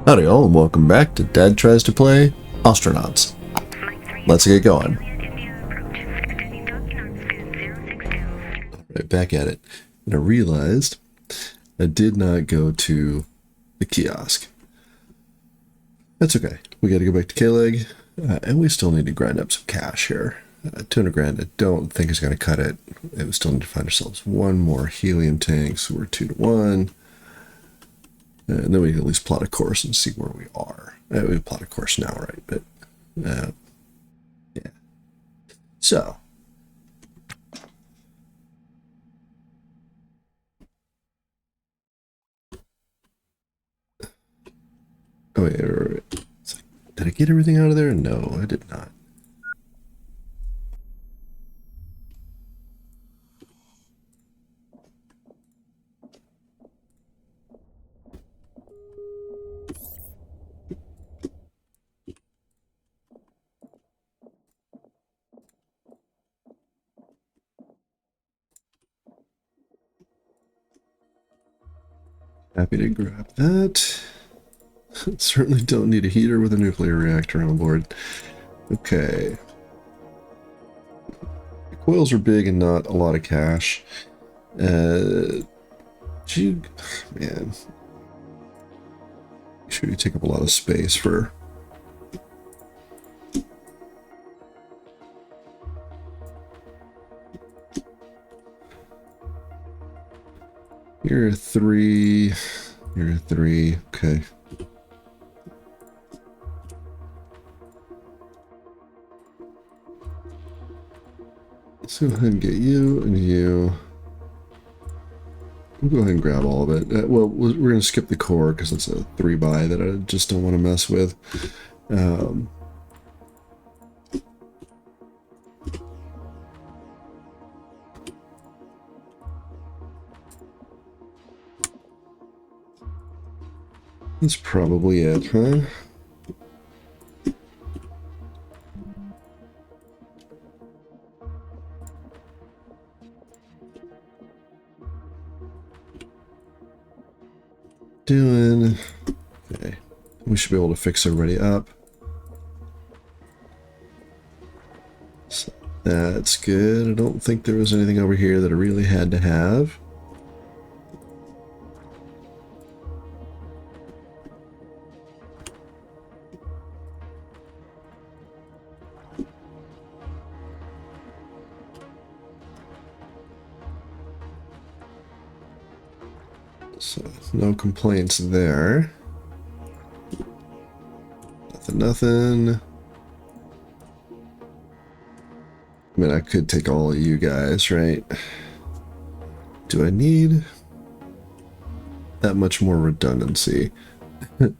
Howdy all, and welcome back to Dad Tries to Play Ostranauts. Let's get going. Right, back at it. And I realized I did not go to the kiosk. That's okay. We gotta go back to K-Leg, and we still need to grind up some cash here. 200 grand, I don't think is gonna cut it. We still need to find ourselves one more helium tank, so we're 2 to 1. And then we can at least plot a course and see where we are. We plot a course now, right? But, yeah. So. Oh, wait, it's like, did I get everything out of there? No, I did not. Happy to grab that. Certainly don't need a heater with a nuclear reactor on board. Okay. The coils are big and not a lot of cash. Jug, man. Sure, you take up a lot of space for. You're a 3. You're a 3. Okay. Let's go ahead and get you and you. We'll go ahead and grab all of it. Well, we're going to skip the core because it's a 3-buy that I just don't want to mess with. That's probably it, huh? Doing. Okay. We should be able to fix everybody up. So that's good. I don't think there was anything over here that I really had to have. So no complaints there. Nothing. I mean, I could take all of you guys, right? Do I need that much more redundancy? You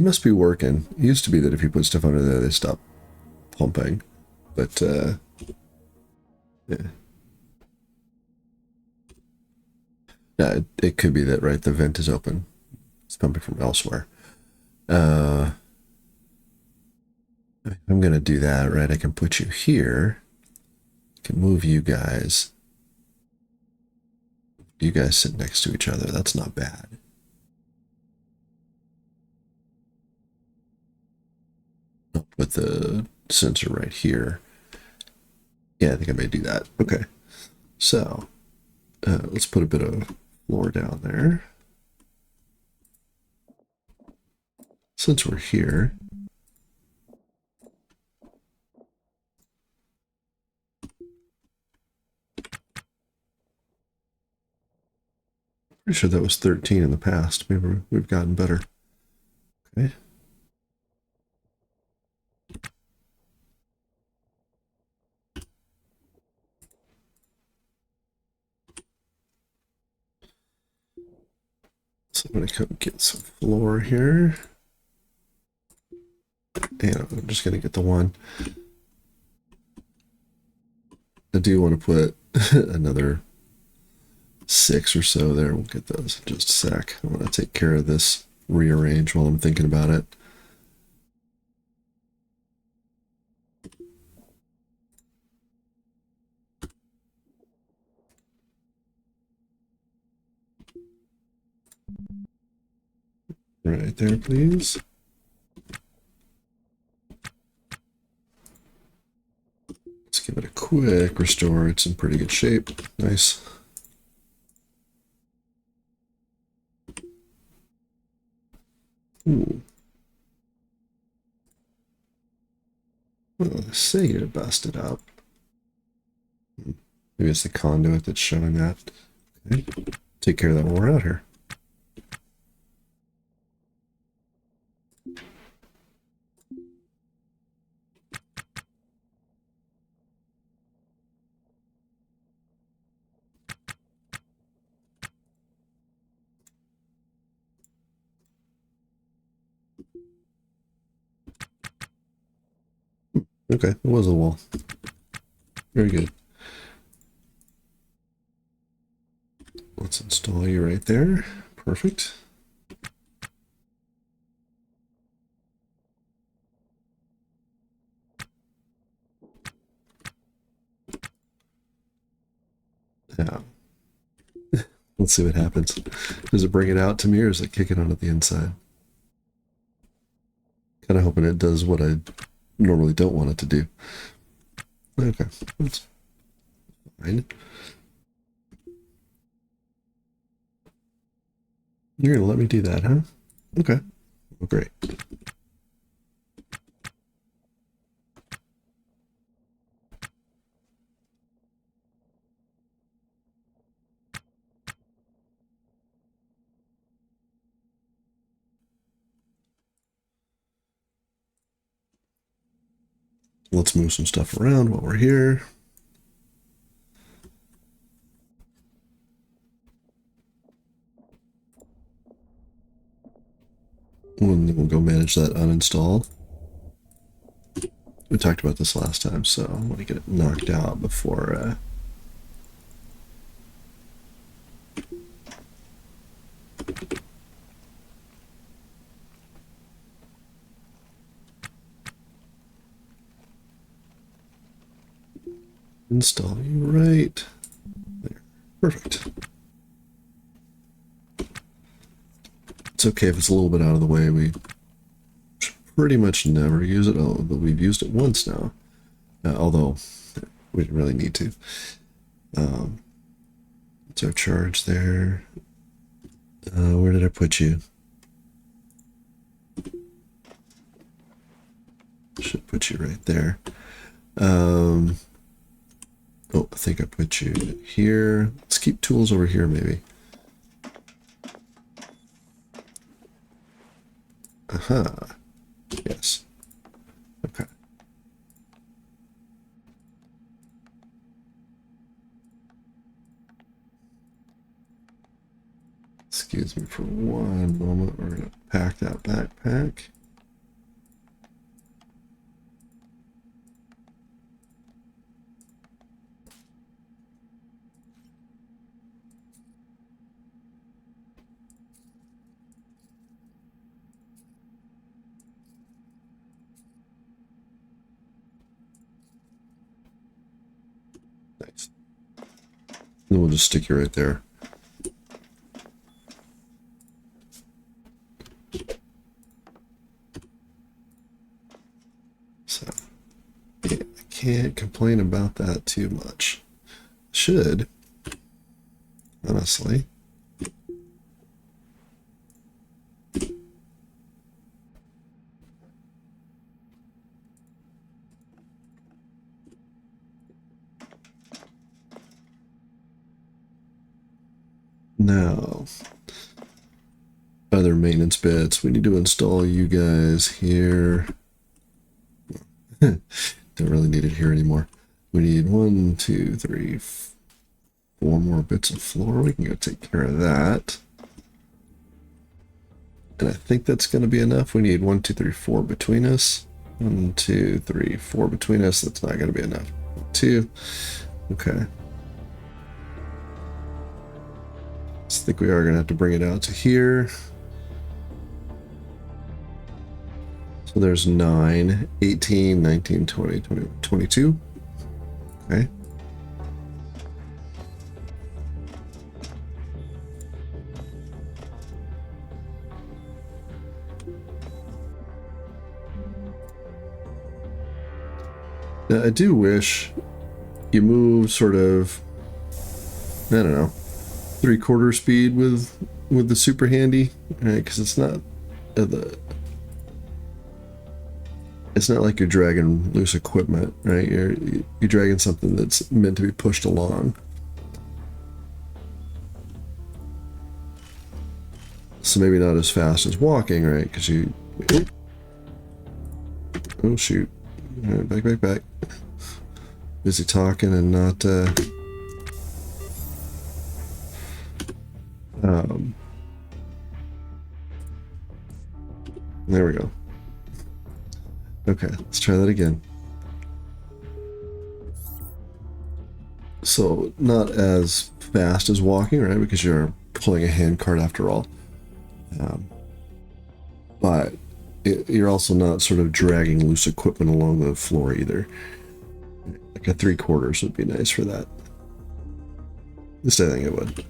must be working. It used to be that if you put stuff under there, they stop pumping. But, yeah. Yeah, it could be that, right? The vent is open. It's pumping from elsewhere. I'm going to do that, right? I can put you here. I can move you guys. You guys sit next to each other. That's not bad. I'll put the sensor right here. Yeah, I think I may do that. Okay. So, let's put a bit of floor down there. Since we're here, pretty sure that was 13 in the past. Maybe we've gotten better. Okay. So I'm going to come get some floor here. And I'm just going to get the one. I do want to put another 6 or so there. We'll get those in just a sec. I want to take care of this rearrange while I'm thinking about it. Right there, please. Let's give it a quick restore. It's in pretty good shape. Nice. Ooh. Well, say you're busted up. Maybe it's the conduit that's showing that. Okay. Take care of that while we're out here. Okay, it was a wall. Very good. Let's install you right there. Perfect. Yeah. Let's see what happens. Does it bring it out to me or is it kicking on at the inside? Kind of hoping it does what I normally don't want it to do. Okay, that's fine. You're gonna let me do that, huh? Okay. Well, great. Let's move some stuff around while we're here. And then we'll go manage that uninstall. We talked about this last time, so I want to get it knocked out before install you right there. Perfect. It's okay if it's a little bit out of the way. We pretty much never use it. Oh, but we've used it once now. Although we didn't really need to. It's our charge there. Where did I put you? Should put you right there. Oh, I think I put you here. Let's keep tools over here, maybe. Aha. Yes. Okay. Excuse me for one moment. We're going to pack that backpack. Nice. And we'll just stick you right there. So, yeah, I can't complain about that too much. Should, honestly. Now, other maintenance bits. We need to install you guys here. Don't really need it here anymore. We need 1, 2, 3, 4 more bits of floor. We can go take care of that. And I think that's going to be enough. We need 1, 2, 3, 4 between us. 1, 2, 3, 4 between us. That's not going to be enough. 2. Okay. I think we are going to have to bring it out to here. So there's 9, 18, 19, 20, 21, 22. Okay. Now, I do wish you move sort of, I don't know, 3/4 speed with the super handy, right? Because it's not it's not like you're dragging loose equipment, right? You're dragging something that's meant to be pushed along. So maybe not as fast as walking, right? Because you... Oh, shoot. All right, back. Busy talking and not... there we go. Okay, let's try that again. So, not as fast as walking, right? Because you're pulling a hand cart after all. But you're also not sort of dragging loose equipment along the floor either. Like a 3/4 would be nice for that. At least I think it would.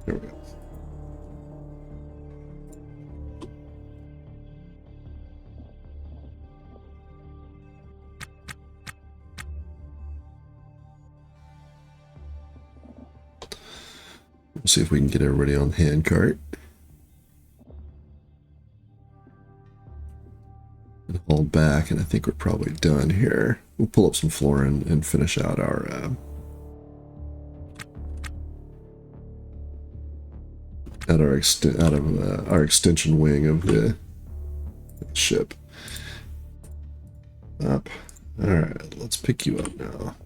There we go. We'll see if we can get everybody on hand cart. And hold back, and I think we're probably done here. We'll pull up some floor and finish out our our extension wing of the ship. Up. All right, let's pick you up now.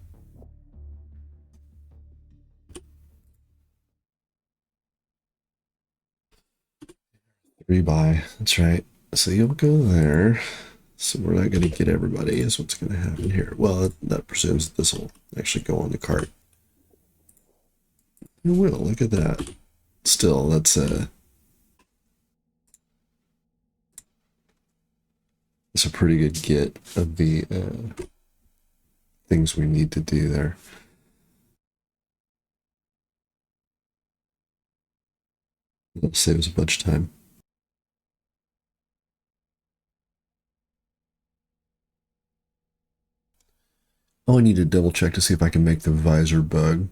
Rebuy. That's right. So you'll go there. So we're not going to get everybody is what's going to happen here. Well, that presumes that this will actually go on the cart. It will. Look at that. Still, that's a pretty good get of the things we need to do there. That'll save us a bunch of time. Oh, I need to double check to see if I can make the visor bug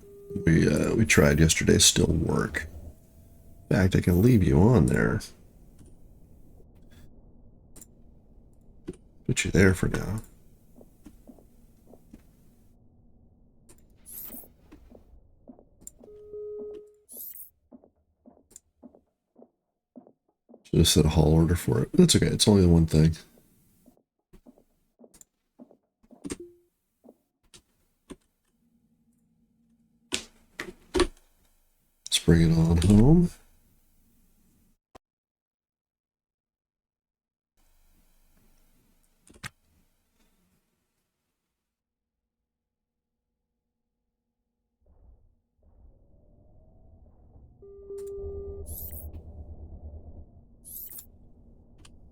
we tried yesterday still work. In fact, I can leave you on there. Put you there for now. Should have set a haul order for it. That's okay. It's only the one thing. Let's bring it on home.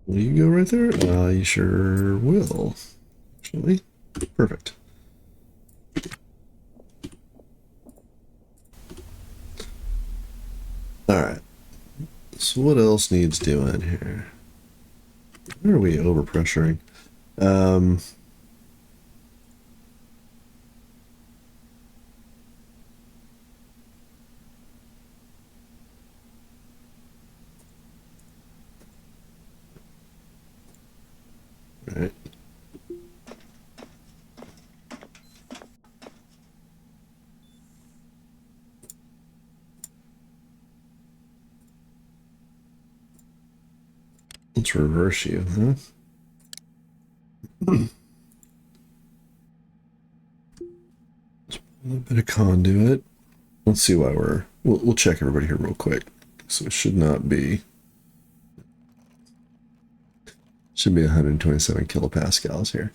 Will you go right there? You sure will. Actually, perfect. All right. So what else needs doing here? Where are we overpressuring? Right. Let's reverse you, huh? A little bit of conduit. Let's see why we'll check everybody here real quick. So it should be 127 kilopascals here.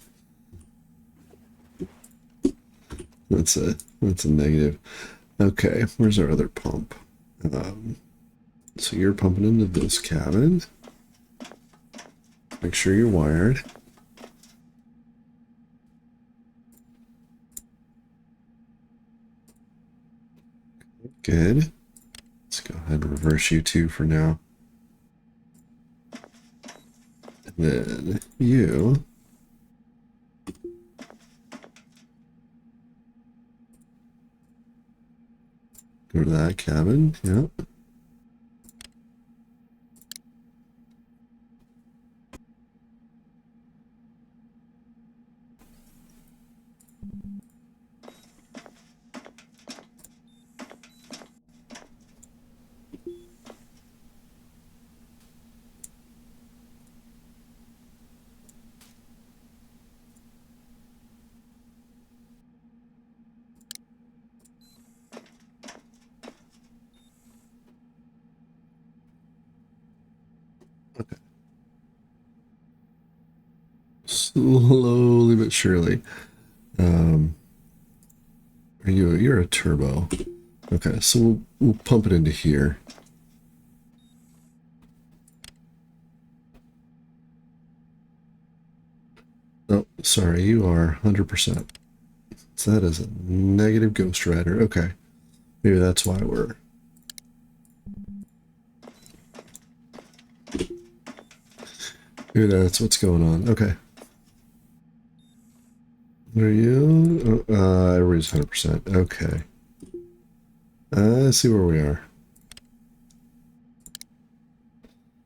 That's a negative. Okay, where's our other pump? So you're pumping into this cabin. Make sure you're wired. Good. Let's go and reverse you two for now. And then you go to that cabin. Yep. Okay. Slowly but surely. You're a turbo. Okay, so we'll pump it into here. Oh, sorry, you are 100%. So that is a negative Ghost Rider. Okay. Maybe that's why we're... Maybe that's what's going on. Okay. What are you? Everybody's 100%. Okay. Let's see where we are.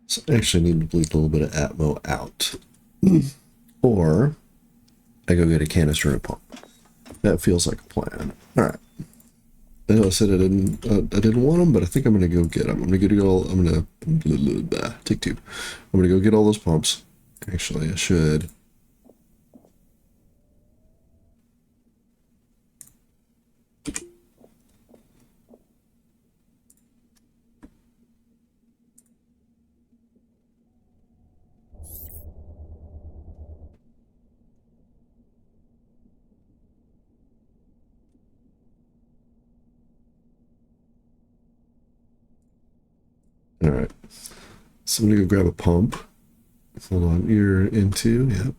So I actually need to bleed a little bit of Atmo out. Or I go get a canister and a pump. That feels like a plan. All right. I know I said I didn't want them, but I think I'm gonna go get them. I'm gonna take two. I'm gonna go get all those pumps. Actually, I should. All right. So I'm gonna go grab a pump. Hold on, you're into, yep.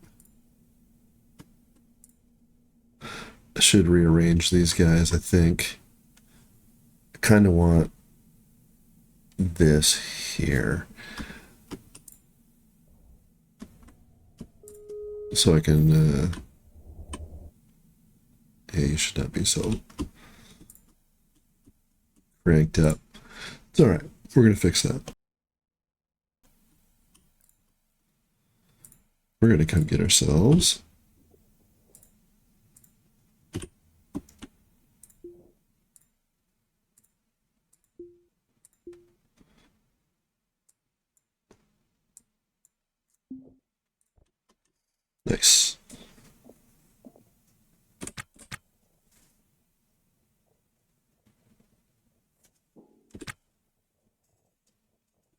I should rearrange these guys, I think. I kind of want this here. So I can, yeah, you should not be so cranked up. It's all right. We're going to fix that. We're going to come get ourselves. Nice.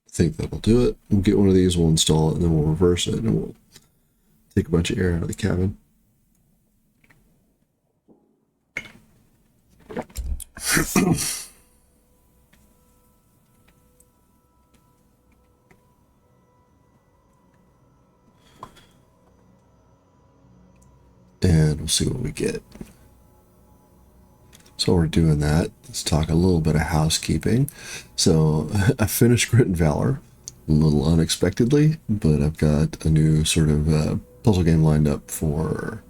I think that'll do it. We'll get one of these, we'll install it, and then we'll reverse it, and we'll take a bunch of air out of the cabin. And we'll see what we get. So we're doing that. Let's talk a little bit of housekeeping. So I finished Grit and Valor a little unexpectedly, but I've got a new sort of puzzle game lined up for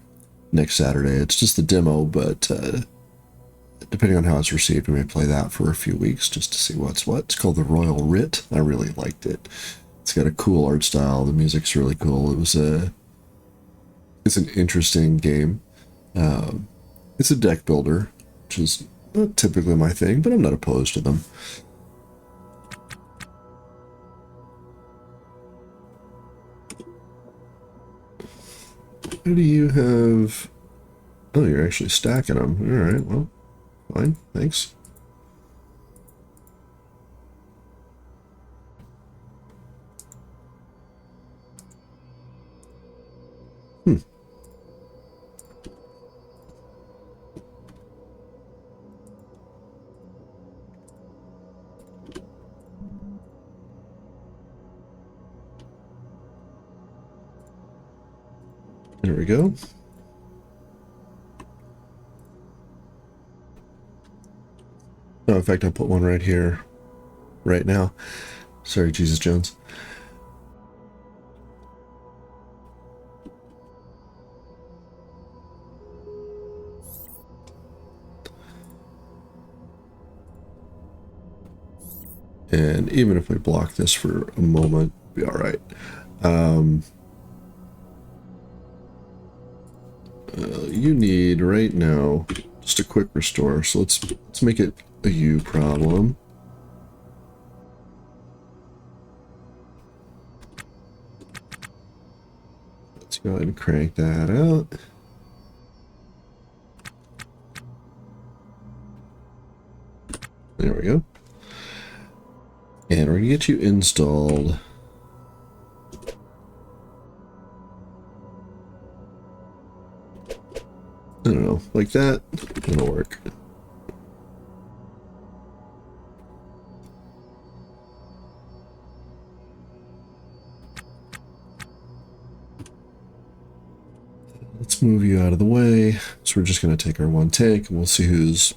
next Saturday. It's just the demo, but depending on how it's received, we may play that for a few weeks just to see what's what. It's called the Royal Writ. I really liked it. It's got a cool art style. The music's really cool. It's an interesting game. It's a deck builder, which is not typically my thing, but I'm not opposed to them. What do you have? Oh, you're actually stacking them. All right, well, fine, thanks. There we go. Oh, in fact, I'll put one right here. right now. Sorry, Jesus Jones. And even if we block this for a moment, it'll be all right. You need right now just a quick restore. So let's make it a U problem. Let's go ahead and crank that out. There we go. And we're gonna get you installed. I don't know, like that. It'll work. Let's move you out of the way. So we're just going to take our one tank and we'll see who's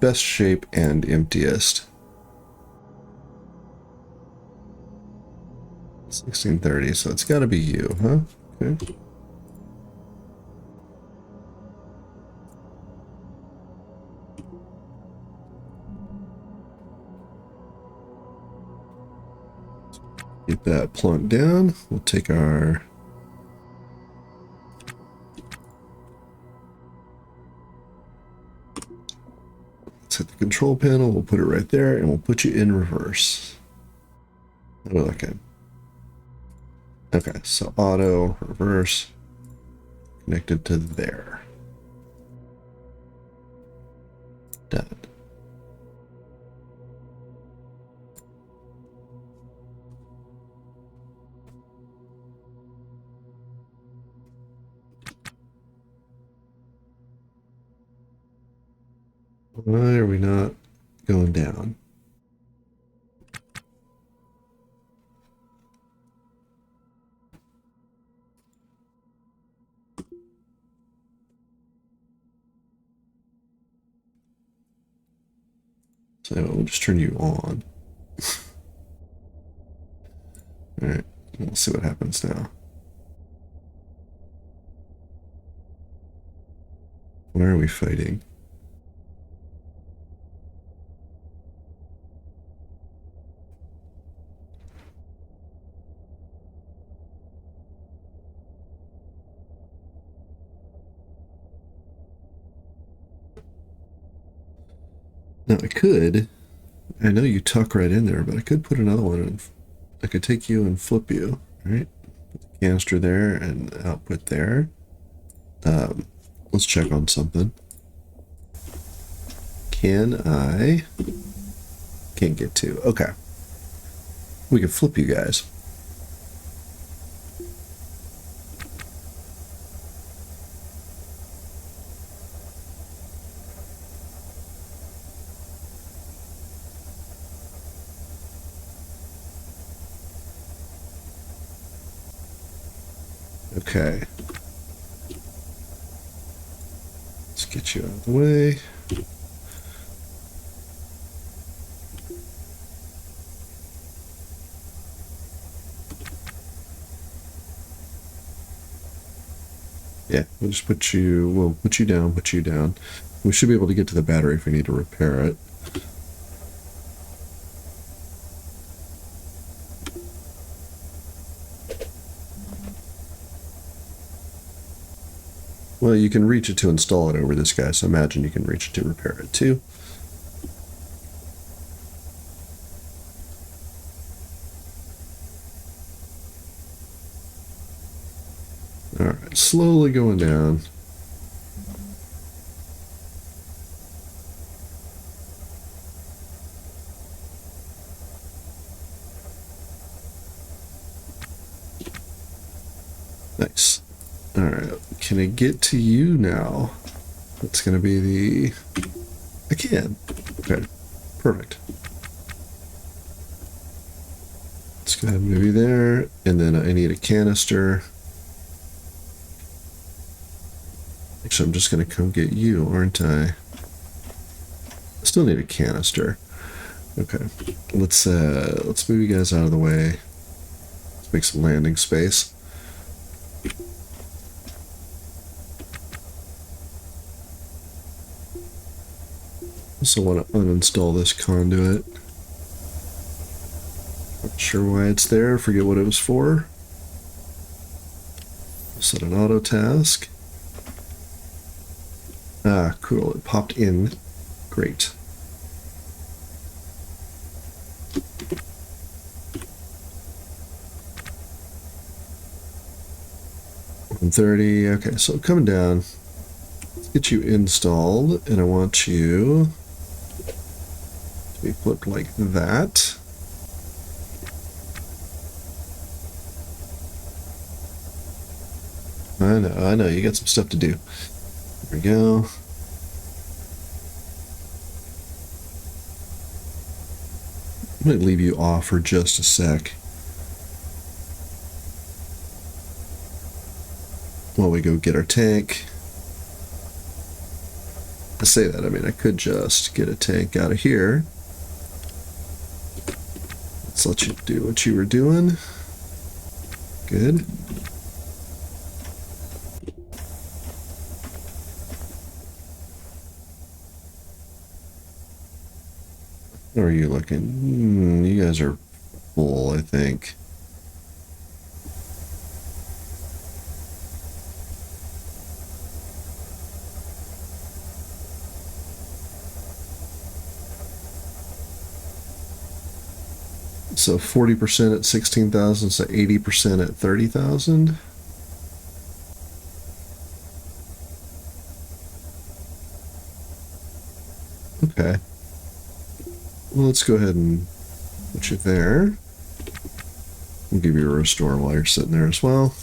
best shape and emptiest. 1630, so it's got to be you, huh? Okay. Get that plunked down. We'll take our... Let's hit the control panel. We'll put it right there and we'll put you in reverse. How are we looking? Okay, so auto, reverse, connected to there. Done. Why are we not going down? So we'll just turn you on. Alright, we'll see what happens now. Why are we fighting? Now I know you tuck right in there, but I could put another one in. I could take you and flip you, right? Put the canister there and output there. Let's check on something. Can't get to. Okay. We can flip you guys. Okay. Let's get you out of the way. Yeah, we'll just put you down, put you down. We should be able to get to the battery if we need to repair it. Well, you can reach it to install it over this guy, so imagine you can reach it to repair it too. Alright, slowly going down. Nice. Alright, can I get to you now? That's going to be the... I can. Okay, perfect. Let's go ahead and move you there, and then I need a canister. Actually, I'm just going to come get you, aren't I? I still need a canister. Okay, let's move you guys out of the way. Let's make some landing space. Also want to uninstall this conduit. Not sure why it's there. Forget what it was for. Set an auto task. Ah, cool. It popped in. Great. $130. Okay, so coming down. Let's get you installed, and I want you to be flipped like that. I know, you got some stuff to do. There we go. I'm going to leave you off for just a sec while we go get our tank. I say that, I mean, I could just get a tank out of here. Let's let you do what you were doing. Good. How are you looking? You guys are full, I think. So 40% at 16,000, so 80% at 30,000. Okay. Well, let's go ahead and put you there. We'll give you a restore while you're sitting there as well.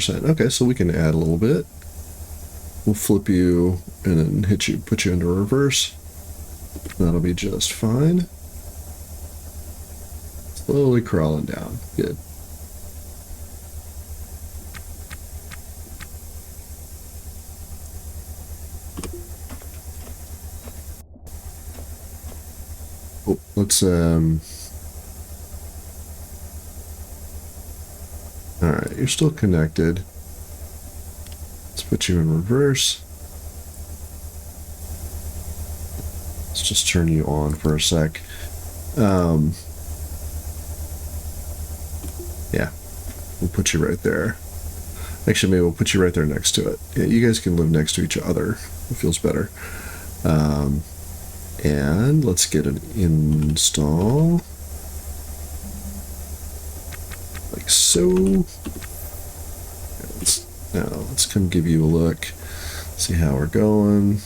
Okay, so we can add a little bit. We'll flip you and then put you into reverse. That'll be just fine. Slowly crawling down. Good. Oh, let's Alright, you're still connected. Let's put you in reverse. Let's just turn you on for a sec. Yeah, we'll put you right there. Actually, maybe we'll put you right there next to it. Yeah, you guys can live next to each other. It feels better. And let's get an install. Like so. Let's come give you a look. See how we're going.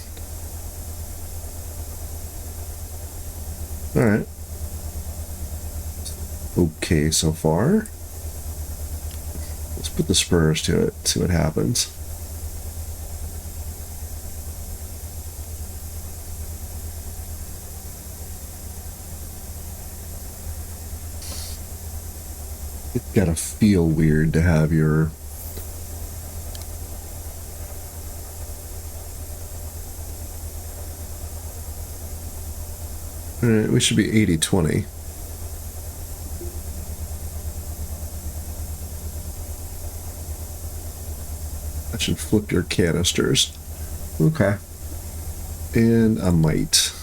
Alright. Okay so far. Let's put the spurs to it, see what happens. It's gotta feel weird to have your Alright, we should be 80-20. That should flip your canisters. Okay. And a mite.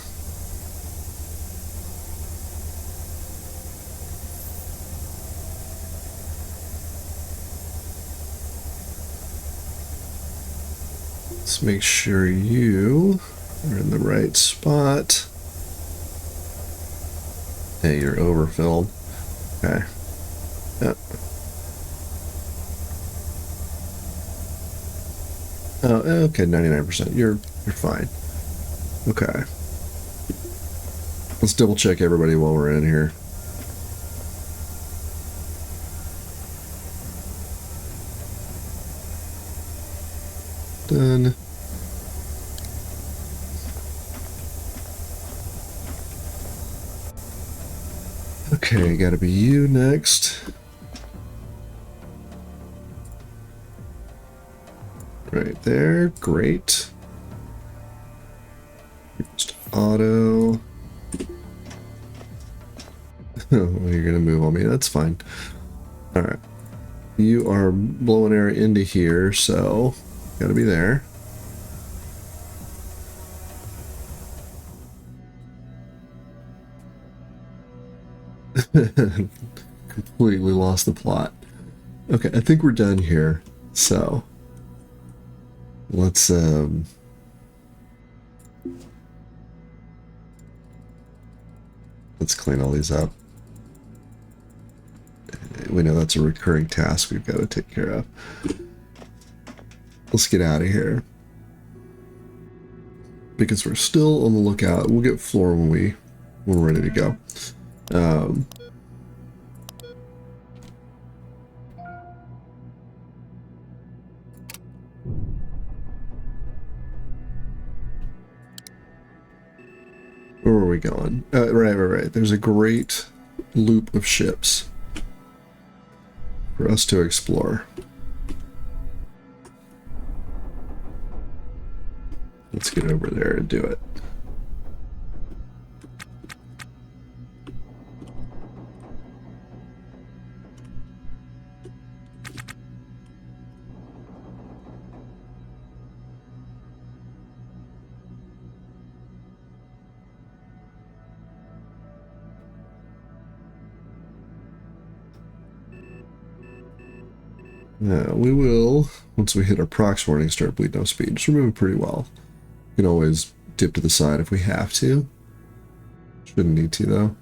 Let's make sure you are in the right spot. Hey, you're overfilled. Okay. Yep. Oh, okay, 99%. You're fine. Okay. Let's double check everybody while we're in here. Done. Okay, gotta be you next. Right there, great. Just auto. Oh, you're gonna move on me, that's fine. Alright. You are blowing air into here, so gotta be there. Completely lost the plot. Okay, I think we're done here. So let's clean all these up. We know that's a recurring task we've got to take care of. Let's get out of here. Because we're still on the lookout. We'll get floor when we're ready to go. Where are we going? Right. There's a great loop of ships for us to explore. Let's get over there and do it. We will, once we hit our prox warning, start bleed no speed. Just moving pretty well. We can always dip to the side if we have to. Shouldn't need to, though.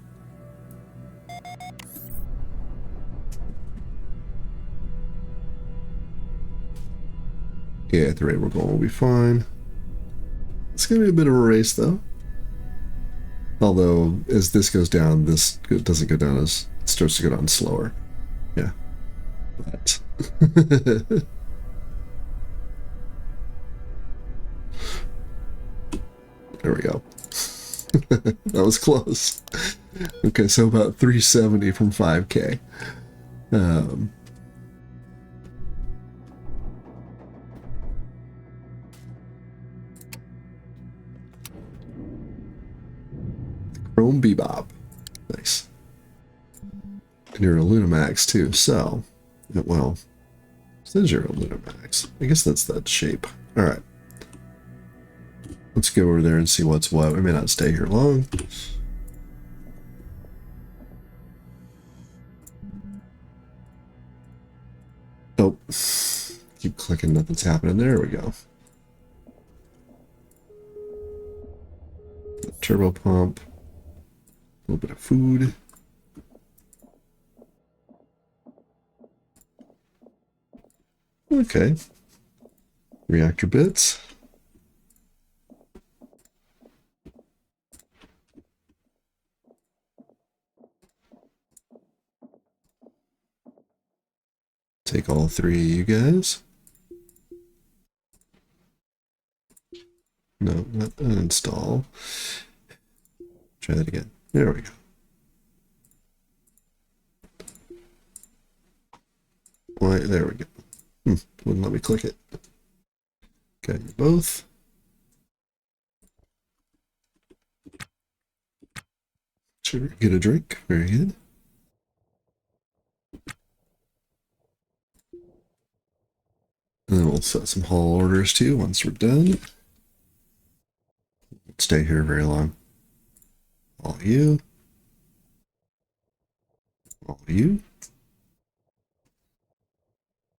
Yeah, at the rate we're going, we'll be fine. It's going to be a bit of a race, though. Although, as this goes down, this doesn't go down as... It starts to go down slower. Yeah. But... There we go. That was close. Okay, so about 370 from 5K. Chrome Bebop. Nice. And you're a Lunamax too, so... Well, says you're a Lunamax. I guess that's that shape. Alright. Let's go over there and see what's what. We may not stay here long. Oh. Keep clicking, nothing's happening. There we go. Turbo pump. A little bit of food. Okay. Reactor bits. Take all three of you guys. No, not uninstall. Try that again. There we go. Why, there we go. Wouldn't let me click it. Got you both. Sure, get a drink. Very good. And then we'll set some haul orders too once we're done. Won't stay here very long. All you. All you.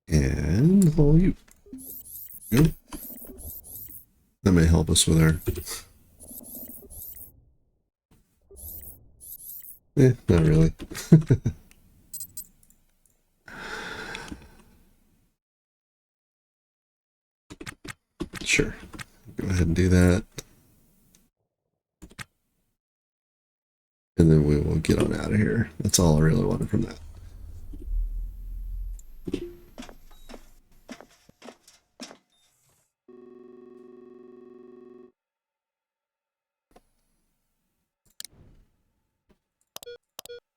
And all you. Go. That may help us with our... not really. Sure. Go ahead and do that. And then we will get on out of here. That's all I really wanted from that.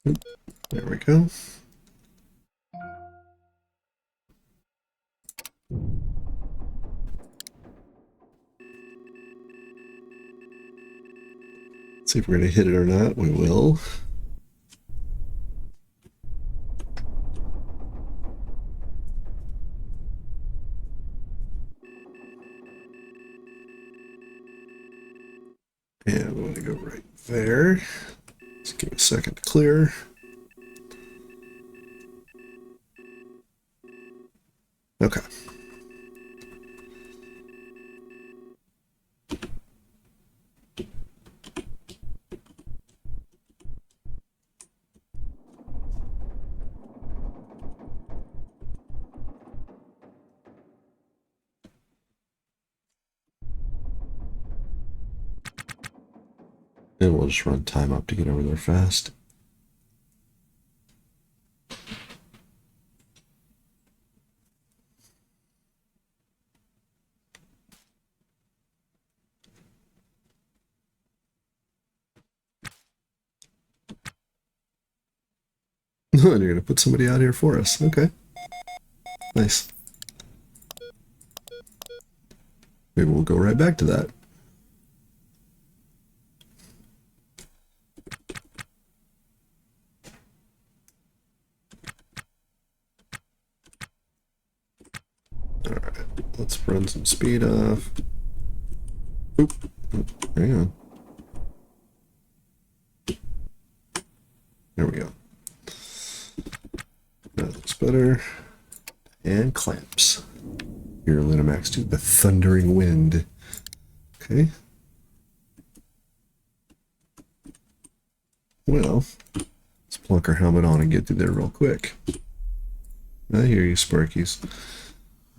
There we go. See if we're going to hit it or not. We will. And we're going to go right there. Just give it a second to clear. Okay. And we'll just run time up to get over there fast. And you're going to put somebody out here for us. Okay. Nice. Maybe we'll go right back to that. Alright, let's run some speed off. Oop. Hang on. There we go. That looks better. And clamps. Here, Linamax 2, the thundering wind. Okay. Well, let's plunk our helmet on and get through there real quick. I hear you, Sparkies.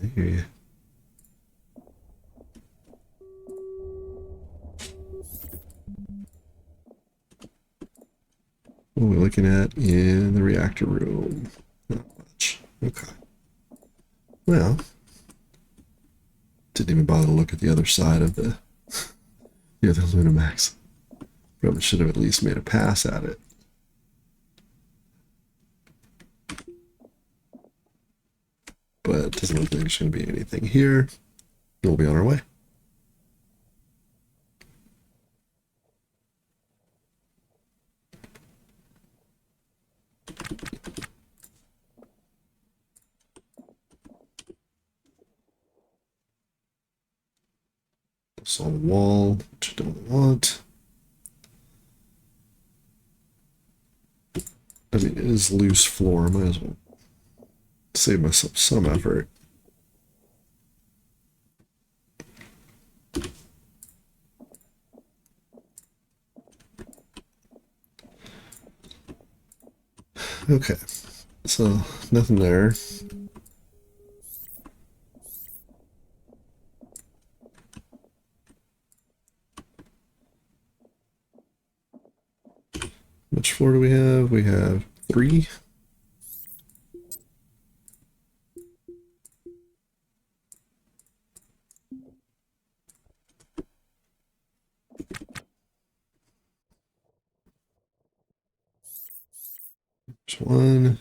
I hear you. What are we looking at in the reactor room? Not much. Okay. Well, didn't even bother to look at the other side of the other Lunamax. Probably should have at least made a pass at it. But it doesn't look like there's going to be anything here. We'll be on our way. It's on the wall, which I don't want. I mean, it is loose floor. I might as well save myself some effort. Okay, so nothing there. Which floor do we have? We have 3. There's 1.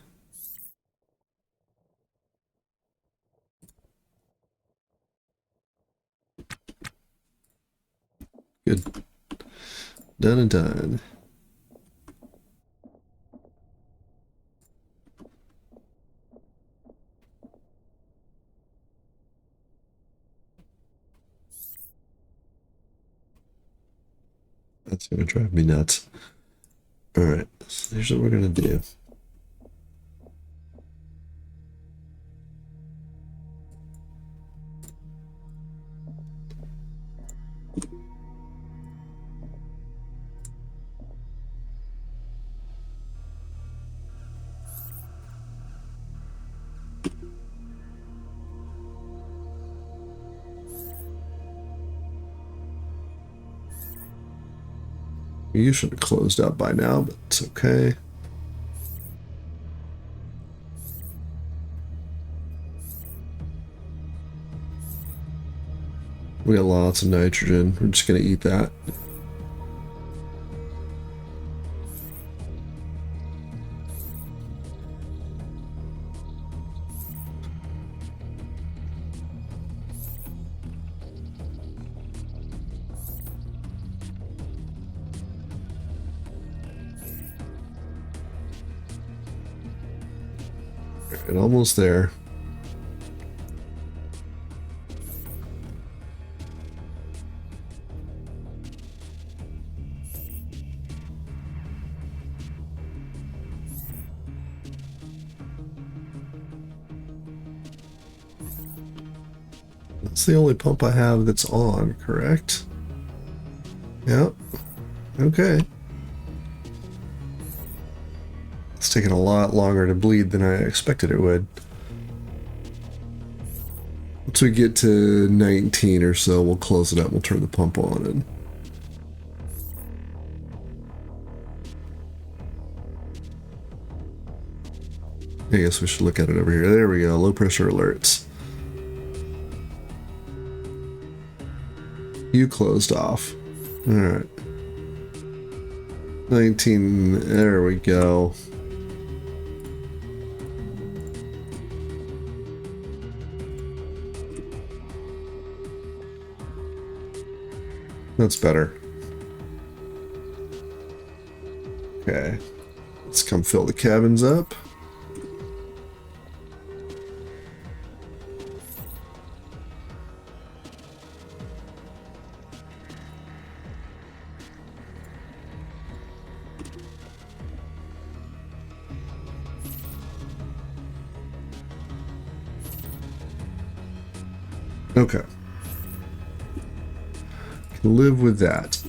Good. Done and done. That's going to drive me nuts. All right, so here's what we're going to do. You should have closed up by now, but it's okay. We got lots of nitrogen. We're just going to eat that. And almost there. That's the only pump I have that's on, correct? Yep. Okay. It's taking a lot longer to bleed than I expected it would. Once we get to 19 or so, we'll close it up. We'll turn the pump on and I guess we should look at it over here. There we go. Low pressure alerts. You closed off. All right. 19. There we go. That's better. Okay. Let's come fill the cabins up. Okay. Can live with that.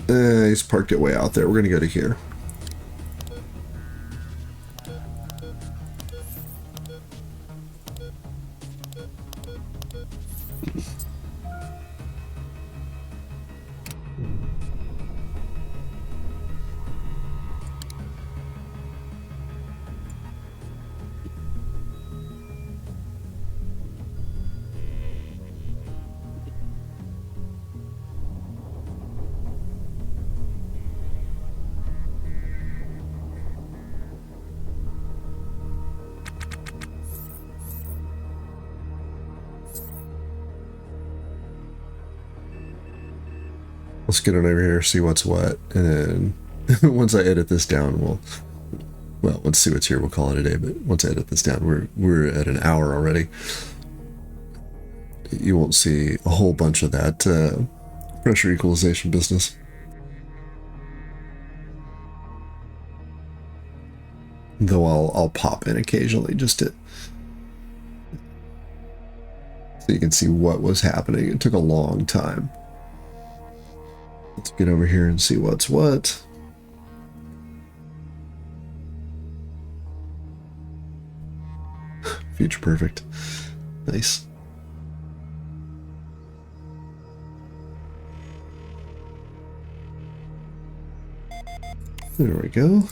He's parked it way out there. We're going to go to here. Let's get it over here, see what's what, and then once I edit this down, well, let's see what's here. We'll call it a day. But once I edit this down, we're at an hour already. You won't see a whole bunch of that pressure equalization business. Though I'll pop in occasionally just to so you can see what was happening. It took a long time. Let's get over here and see what's what. Future perfect. Nice. There we go.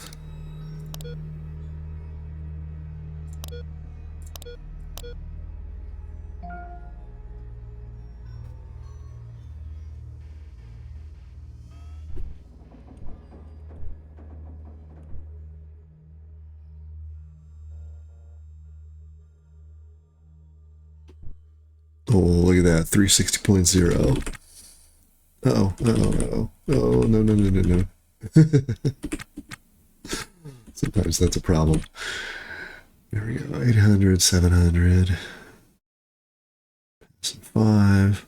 Oh, look at that, 360.0. Uh-oh, uh-oh, oh, no, no, no, no, no. Sometimes that's a problem. There we go, 800, 700. 5.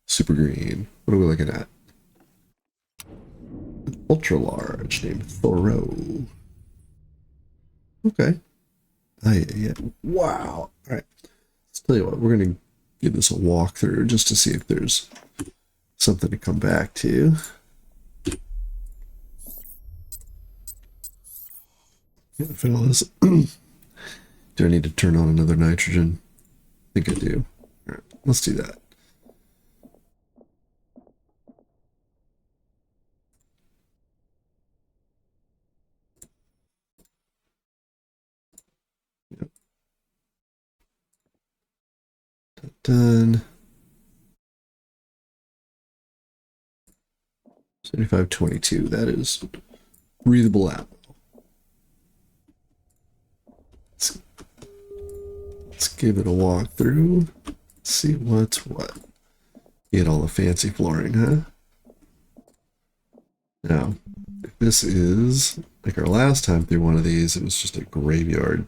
Super green. What are we looking at? Ultra large named Thoreau. Okay. Yeah. Wow. All right. Let's tell you what, we're going to give this a walkthrough just to see if there's something to come back to. Yeah, fellas. Do I need to turn on another nitrogen? I think I do. All right, let's do that. Yep. Done. 7522. That is breathable ammo. Let's give it a walkthrough. See what's what. Get all the fancy flooring, huh? Now, if this is like our last time through one of these, it was just a graveyard.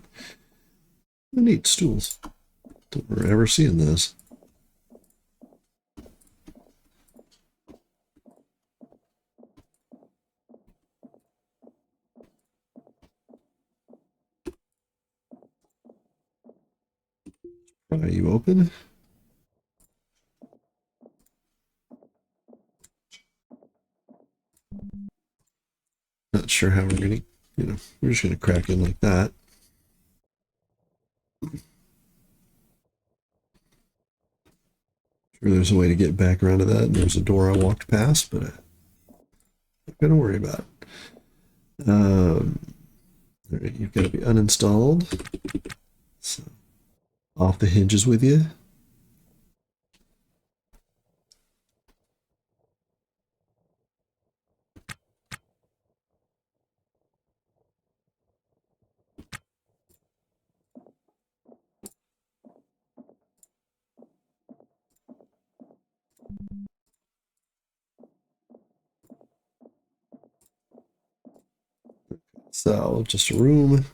Neat stools. Don't remember ever seeing this. Are you open? Not sure how we're gonna, we're just gonna crack in like that. Sure, there's a way to get back around to that. And there's a door I walked past, but I'm not gonna worry about it. All right, you've got to be uninstalled. So, off the hinges with you. So, just a room.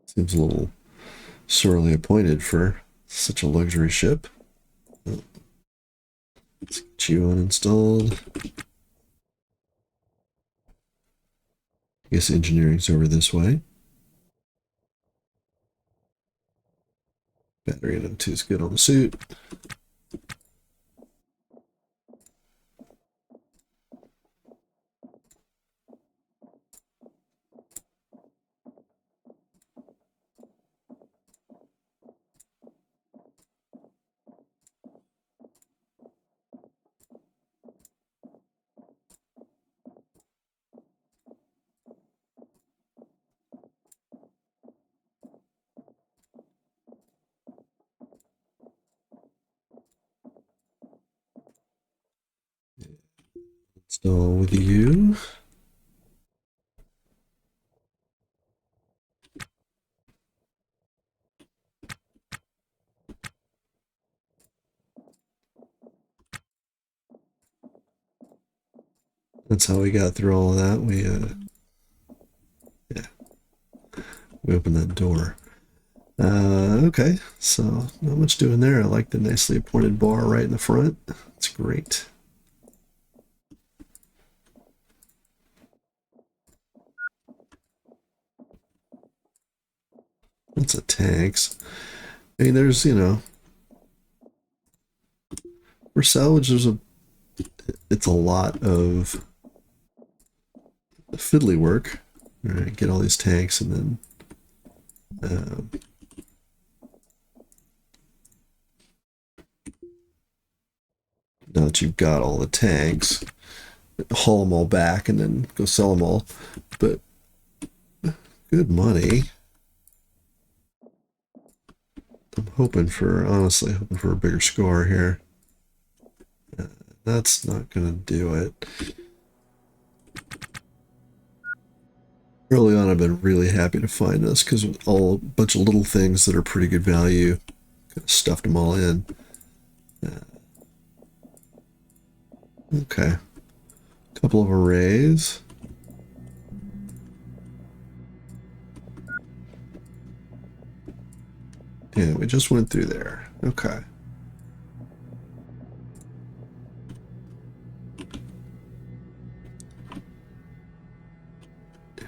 Seems a little sorely appointed for such a luxury ship. Let's get you uninstalled. I guess engineering's over this way. Battery in M2 is good on the suit. Install with you. That's how we got through all of that. We opened that door. Okay, so not much doing there. I like the nicely appointed bar right in the front. It's great. Lots of tanks. I mean, there's, for salvage, it's a lot of fiddly work. All right, get all these tanks and then now that you've got all the tanks, haul them all back and then go sell them all. But good money. I'm honestly hoping for a bigger score here. That's not going to do it. Early on, I've been really happy to find this because all a bunch of little things that are pretty good value. Kind of stuffed them all in. Okay. A couple of arrays. Yeah, we just went through there. Okay.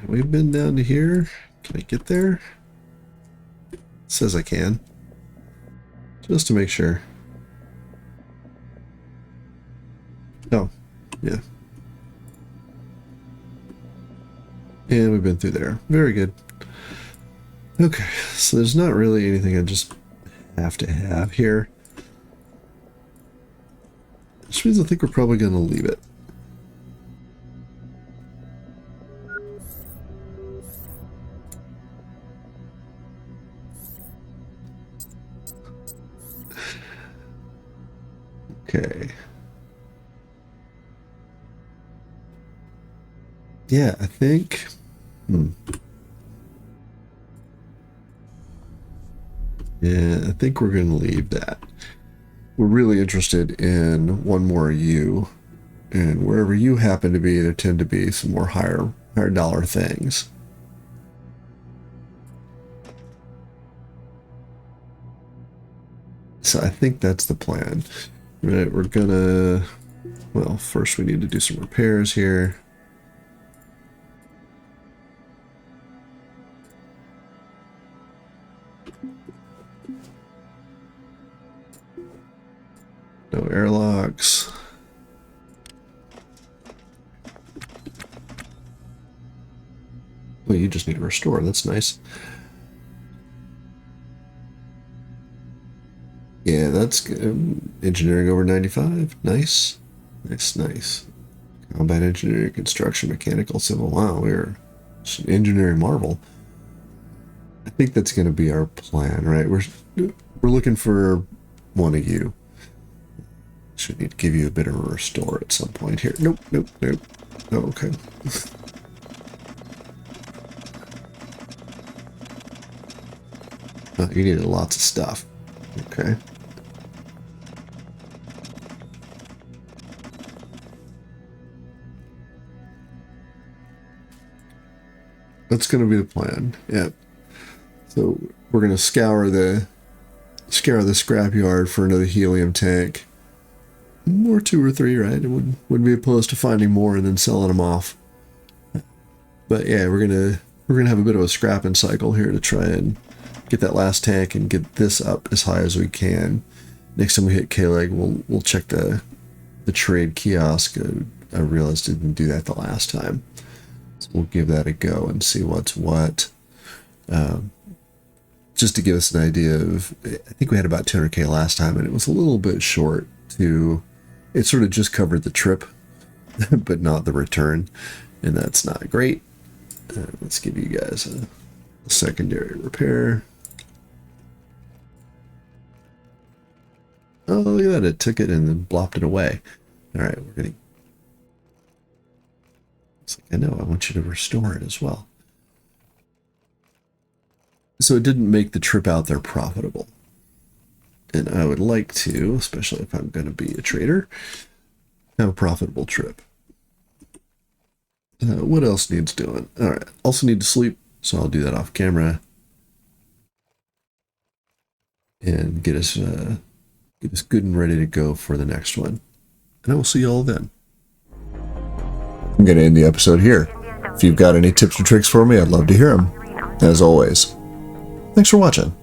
We've been down to here. Can I get there? It says I can. Just to make sure. Oh, yeah. And we've been through there. Very good. Okay, so there's not really anything I just have to have here. Which means I think we're probably going to leave it. Okay. Yeah, I think... Yeah, I think we're going to leave that. We're really interested in one more U, and wherever you happen to be, there tend to be some more higher dollar things. So I think that's the plan. Right, we're gonna, well, first we need to do some repairs here. No airlocks. Well, you just need to restore. That's nice. Yeah, that's good. Engineering over 95. Nice. Nice. Combat engineering, construction, mechanical, civil. Wow, we're an engineering marvel. I think that's going to be our plan, right? We're looking for one of you. Should need to give you a bit of a restore at some point here. Nope. Oh, okay. Oh, you needed lots of stuff. Okay. That's going to be the plan. Yeah. So we're going to scour the scrapyard for another helium tank. Or 2 or 3, right? It wouldn't be opposed to finding more and then selling them off. But yeah, we're gonna have a bit of a scrapping cycle here to try and get that last tank and get this up as high as we can. Next time we hit K-Leg, we'll check the trade kiosk. I realized I didn't do that the last time, so we'll give that a go and see what's what. Just to give us an idea of, I think we had about 200K last time, and it was a little bit short to. It sort of just covered the trip, but not the return, and that's not great. Let's give you guys a secondary repair. Oh, look at that. It took it and then blopped it away. All right, we're going to... It's like, I know, I want you to restore it as well. So it didn't make the trip out there profitable. And I would like to, especially if I'm going to be a trader, have a profitable trip. What else needs doing? All right. Also need to sleep, so I'll do that off camera and get us good and ready to go for the next one. And I will see you all then. I'm going to end the episode here. If you've got any tips or tricks for me, I'd love to hear them. As always, thanks for watching.